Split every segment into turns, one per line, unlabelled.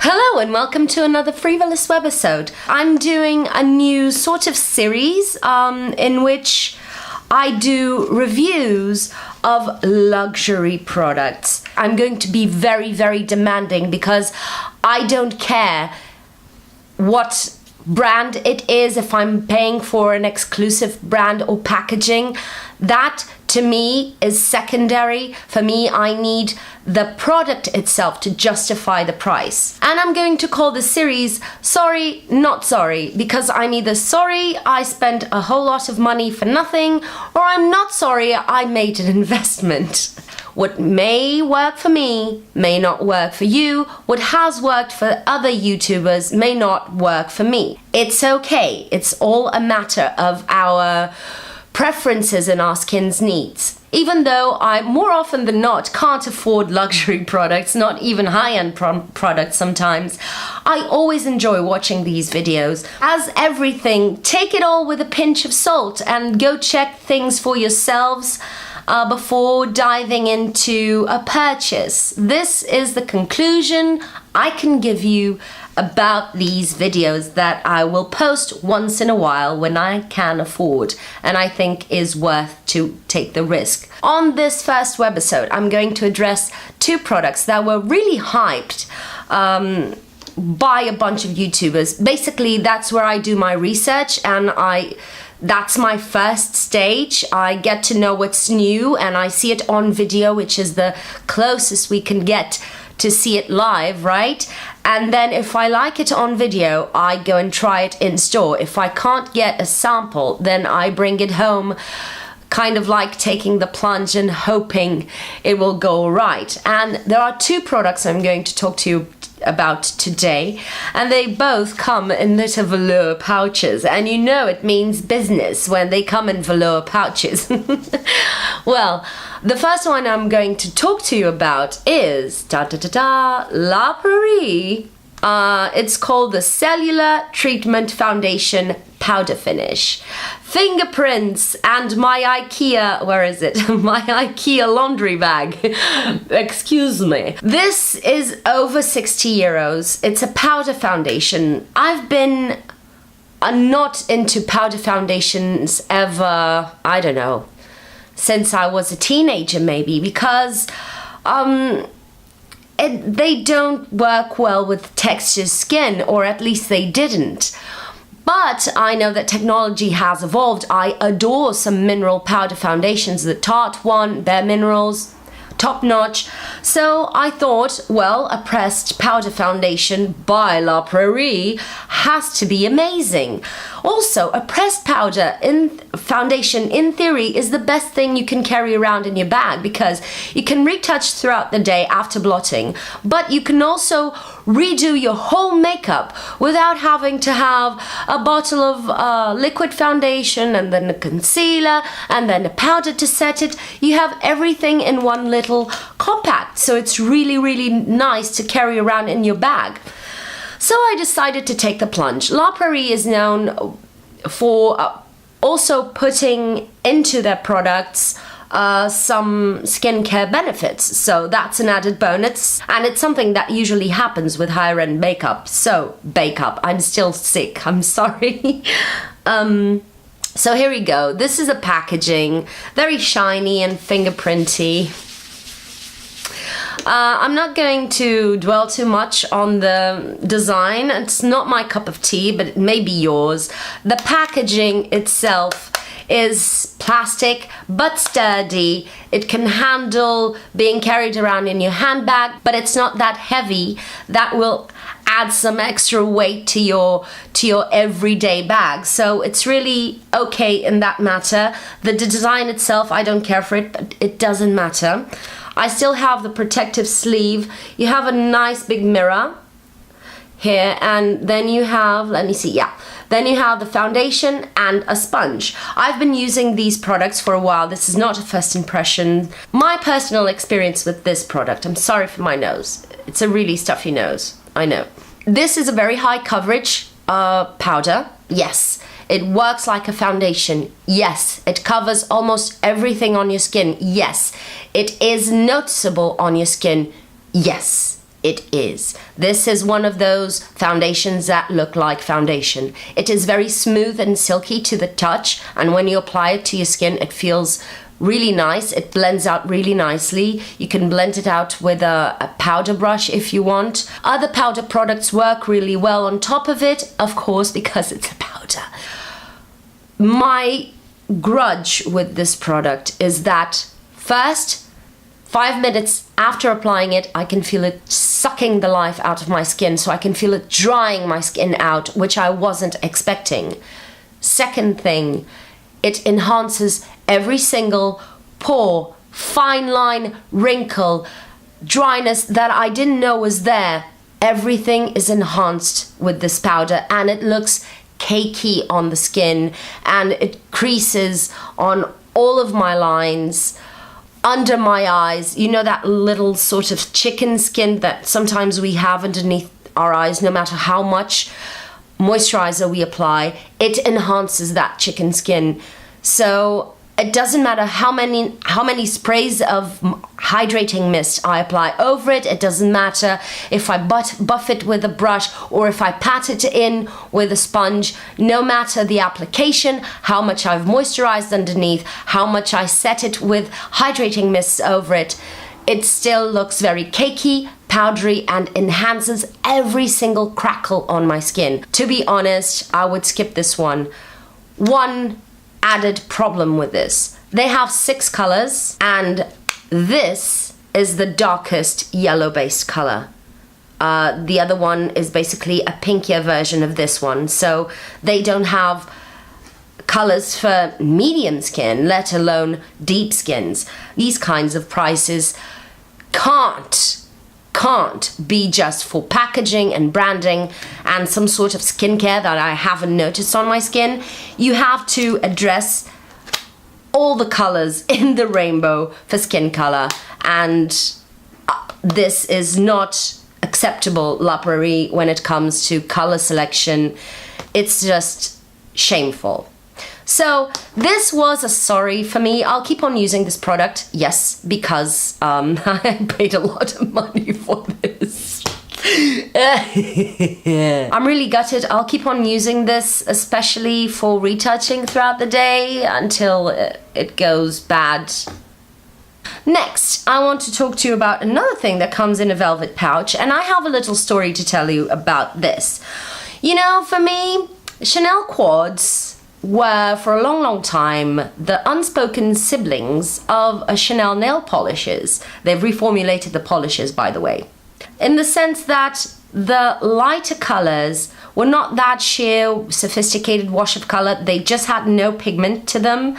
Hello and welcome to another free.volous webisode. I'm doing a new sort of series in which I do reviews of luxury products. I'm going to be very, very demanding because I don't care what brand it is, if I'm paying for an exclusive brand or packaging. That to me is secondary. For me, I need the product itself to justify the price. And I'm going to call this series Sorry, Not Sorry, because I'm either sorry I spent a whole lot of money for nothing, or I'm not sorry I made an investment. What may work for me may not work for you. What has worked for other YouTubers may not work for me. It's okay. It's all a matter of our preferences and our skin's needs. Even though I more often than not can't afford luxury products, not even high-end products sometimes, I always enjoy watching these videos. As everything, take it all with a pinch of salt and go check things for yourselves before diving into a purchase. This is the conclusion I can give you about these videos that I will post once in a while when I can afford and I think is worth to take the risk. On this first webisode, I'm going to address two products that were really hyped by a bunch of YouTubers. Basically, that's where I do my research and that's my first stage. I get to know what's new and I see it on video, which is the closest we can get to see it live, right? And then if I like it on video, I go and try it in store. If I can't get a sample, then I bring it home, kind of like taking the plunge and hoping it will go right. And there are two products I'm going to talk to you about today, and they both come in little velour pouches, and you know it means business when they come in velour pouches. Well, the first one I'm going to talk to you about is La Prairie. It's called the Cellular Treatment Foundation Powder Finish. Fingerprints and my IKEA, where is it? My IKEA laundry bag. Excuse me. This is over 60 euros. It's a powder foundation. I've been not into powder foundations ever, I don't know, since I was a teenager maybe, because they don't work well with textured skin, or at least they didn't. But I know that technology has evolved. I adore some mineral powder foundations, the Tarte one, Bare Minerals, top notch. So I thought, well, a pressed powder foundation by La Prairie has to be amazing. Also, a pressed powder foundation in theory is the best thing you can carry around in your bag, because you can retouch throughout the day after blotting, but you can also redo your whole makeup without having to have a bottle of liquid foundation and then a concealer and then a powder to set it. You have everything in one little compact, so it's really, really nice to carry around in your bag. So I decided to take the plunge. La Prairie is known for also putting into their products some skincare benefits, so that's an added bonus, and it's something that usually happens with higher end makeup. So makeup, I'm still sick, I'm sorry. So here we go. This is a packaging, very shiny and fingerprinty. I'm not going to dwell too much on the design. It's not my cup of tea, but it may be yours. The packaging itself is plastic but sturdy. It can handle being carried around in your handbag, but it's not that heavy. That will add some extra weight to your everyday bag. So it's really okay in that matter. The design itself, I don't care for it, but it doesn't matter. I still have the protective sleeve. You have a nice big mirror here, and then you have, let me see, yeah. Then you have the foundation and a sponge. I've been using these products for a while. This is not a first impression. My personal experience with this product, I'm sorry for my nose. It's a really stuffy nose, I know. This is a very high coverage powder. Yes, it works like a foundation. Yes, it covers almost everything on your skin. Yes, it is noticeable on your skin. Yes. it is. This is one of those foundations that look like foundation. It is very smooth and silky to the touch, and when you apply it to your skin, it feels really nice. It blends out really nicely. You can blend it out with a powder brush if you want. Other powder products work really well on top of it, of course, because it's a powder. My grudge with this product is that first 5 minutes after applying it, I can feel it sucking the life out of my skin, so I can feel it drying my skin out, which I wasn't expecting. Second thing, it enhances every single pore, fine line, wrinkle, dryness that I didn't know was there. Everything is enhanced with this powder, and it looks cakey on the skin, and it creases on all of my lines, under my eyes. You know that little sort of chicken skin that sometimes we have underneath our eyes, no matter how much moisturizer we apply, it enhances that chicken skin. So it doesn't matter how many sprays of hydrating mist I apply over it. It doesn't matter if I buff it with a brush or if I pat it in with a sponge. No matter the application, how much I've moisturized underneath, how much I set it with hydrating mists over it, it still looks very cakey, powdery, and enhances every single crackle on my skin. To be honest, I would skip this one. One added problem with this: they have 6 colors, and this is the darkest yellow based color. The other one is basically a pinkier version of this one, so they don't have colors for medium skin, let alone deep skins. These kinds of prices can't be just for packaging and branding and some sort of skincare that I haven't noticed on my skin. You have to address all the colors in the rainbow for skin color, and this is not acceptable, La Prairie, when it comes to color selection. It's just shameful. So this was a sorry for me. I'll keep on using this product, yes, because I paid a lot of money for this. I'm really gutted. I'll keep on using this, especially for retouching throughout the day until it goes bad. Next, I want to talk to you about another thing that comes in a velvet pouch, and I have a little story to tell you about this. You know, for me, Chanel quads were for a long time the unspoken siblings of Chanel nail polishes. They've reformulated the polishes, by the way, in the sense that the lighter colors were not that sheer sophisticated wash of color. They just had no pigment to them,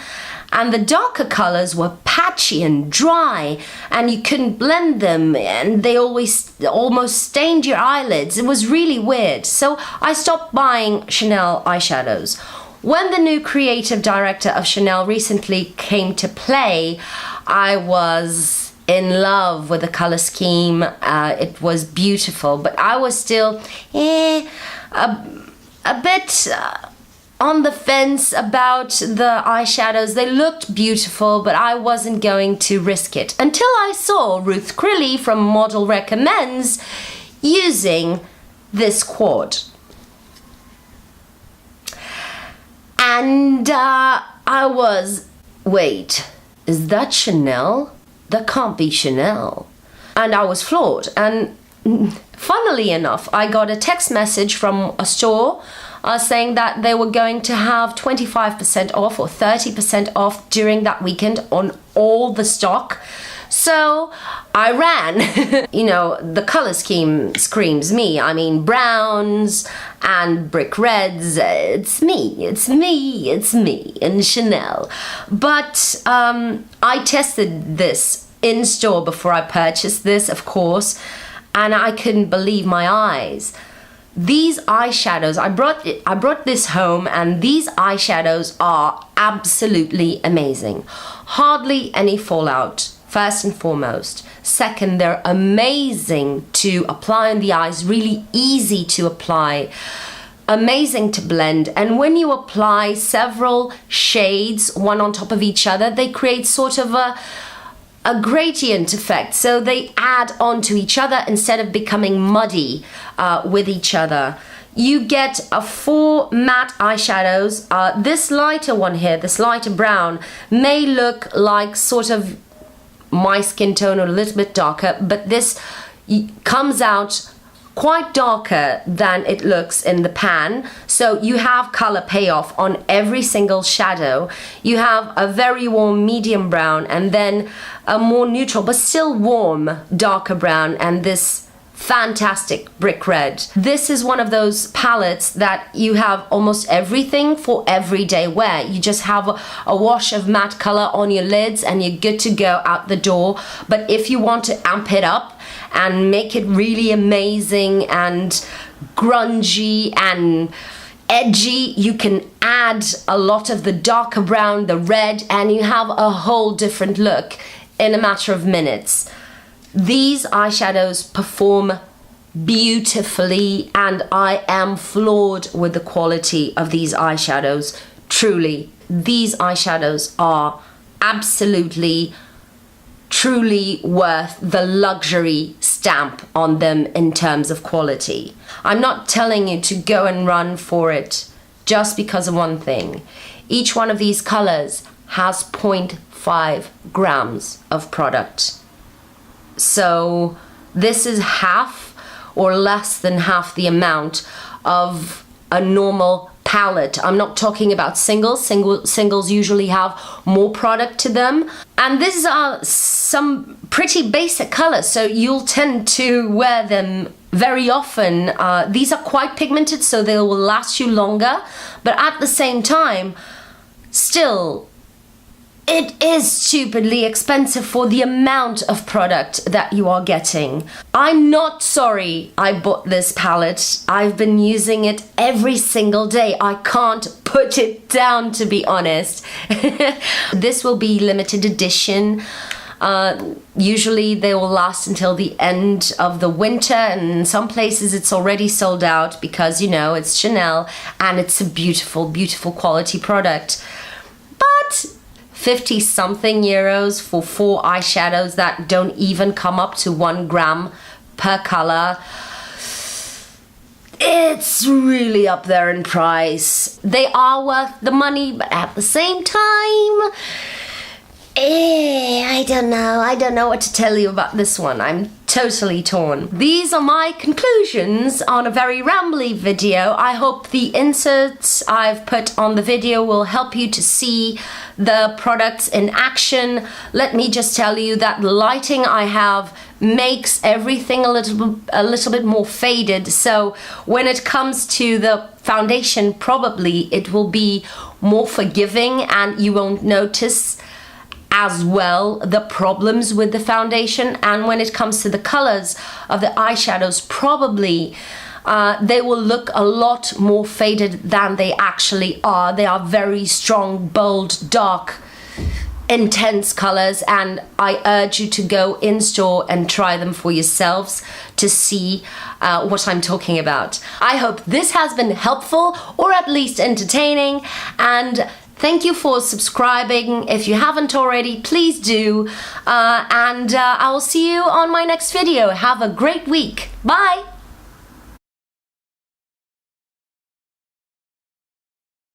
and the darker colors were patchy and dry, and you couldn't blend them, and they always almost stained your eyelids. It was really weird. So I stopped buying Chanel eyeshadows. When the new creative director of Chanel recently came to play, I was in love with the color scheme. It was beautiful, but I was still a bit on the fence about the eyeshadows. They looked beautiful, but I wasn't going to risk it until I saw Ruth Crilly from Model Recommends using this quad. And I was, wait, is that Chanel? That can't be Chanel. And I was floored. And funnily enough, I got a text message from a store saying that they were going to have 25% off or 30% off during that weekend on all the stock. So I ran. You know, the color scheme screams me. I mean, browns and brick reds. It's me, and Chanel. But I tested this in store before I purchased this, of course, and I couldn't believe my eyes. These eyeshadows, I brought this home, and these eyeshadows are absolutely amazing. Hardly any fallout, first and foremost. Second, they're amazing to apply on the eyes, really easy to apply, amazing to blend. And when you apply several shades, one on top of each other, they create sort of a gradient effect, so they add on to each other instead of becoming muddy with each other. You get 4 matte eyeshadows. This lighter one here, this lighter brown, may look like sort of my skin tone or a little bit darker, but this comes out quite darker than it looks in the pan. So you have color payoff on every single shadow. You have a very warm medium brown, and then a more neutral but still warm darker brown, and this fantastic brick red. This is one of those palettes that you have almost everything for everyday wear. You just have a wash of matte color on your lids and you're good to go out the door. But if you want to amp it up and make it really amazing and grungy and edgy, you can add a lot of the darker brown, the red, and you have a whole different look in a matter of minutes. These eyeshadows perform beautifully, and I am floored with the quality of these eyeshadows. Truly, these eyeshadows are absolutely, truly worth the luxury stamp on them in terms of quality. I'm not telling you to go and run for it just because of one thing. Each one of these colors has 0.5 grams of product. So this is half or less than half the amount of a normal palette. I'm not talking about singles. Singles usually have more product to them. And these are some pretty basic colors, so you'll tend to wear them very often. These are quite pigmented, so they will last you longer. But at the same time, still, it is stupidly expensive for the amount of product that you are getting. I'm not sorry I bought this palette. I've been using it every single day. I can't put it down, to be honest. This will be limited edition. Usually they will last until the end of the winter, and in some places it's already sold out because, you know, it's Chanel and it's a beautiful, beautiful quality product. But 50 something euros for 4 eyeshadows that don't even come up to 1 gram per color. It's really up there in price. They are worth the money, but at the same time, I don't know what to tell you about this one. I'm totally torn. These are my conclusions on a very rambly video. I hope the inserts I've put on the video will help you to see the products in action. Let me just tell you that the lighting I have makes everything a little bit more faded, so when it comes to the foundation, probably it will be more forgiving and you won't notice as well the problems with the foundation. And when it comes to the colors of the eyeshadows, probably they will look a lot more faded than they actually are. They are very strong, bold, dark, intense colors, and I urge you to go in store and try them for yourselves to see what I'm talking about. I hope this has been helpful or at least entertaining, and thank you for subscribing. If you haven't already, please do. And I will see you on my next video. Have a great week. Bye.